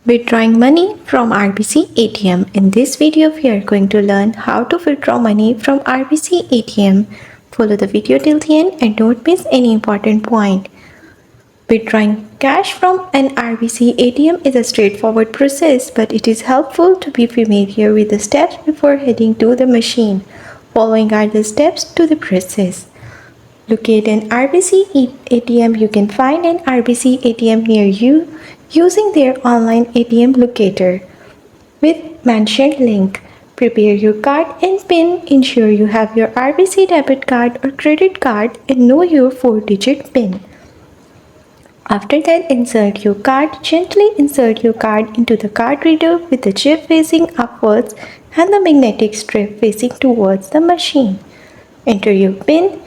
Withdrawing money from RBC ATM. In this video, we are going to learn how to withdraw money from RBC ATM. Follow the video till the end and don't miss any important point. Withdrawing cash from an RBC ATM is a straightforward process, but it is helpful to be familiar with the steps before heading to the machine. Following are the steps to the process. Locate an RBC ATM. You can find an RBC ATM near you using their online ATM locator with mentioned link. Prepare your card and PIN. Ensure you have your RBC debit card or credit card and know your 4-digit PIN. After that, insert your card. Gently insert your card into the card reader with the chip facing upwards and the magnetic strip facing towards the machine. Enter your PIN.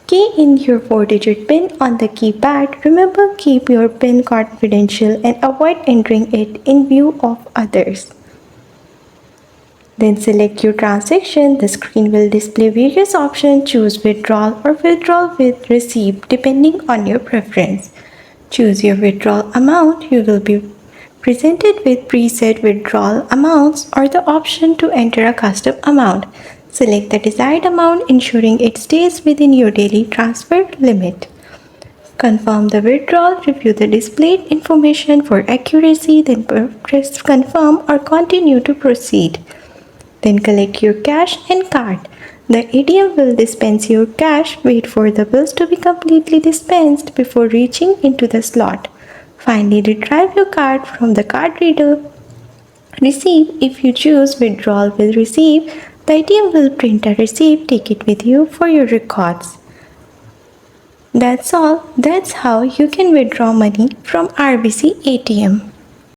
Key in your 4-digit PIN on the keypad. Remember, keep your PIN confidential and avoid entering it in view of others. Then select your transaction. The screen will display various options. Choose withdrawal or withdrawal with receipt depending on your preference. Choose your withdrawal amount. You will be presented with preset withdrawal amounts or the option to enter a custom amount. Select the desired amount, ensuring it stays within your daily transfer limit. Confirm the withdrawal. Review the displayed information for accuracy, then press confirm or continue to proceed. Then collect your cash and card. The ATM will dispense your cash. Wait for the bills to be completely dispensed before reaching into the slot. Finally, retrieve your card from the card reader. Receipt. If you choose withdrawal with receipt, the ATM will print a receipt. Take it with you for your records. That's all. That's how you can withdraw money from RBC ATM.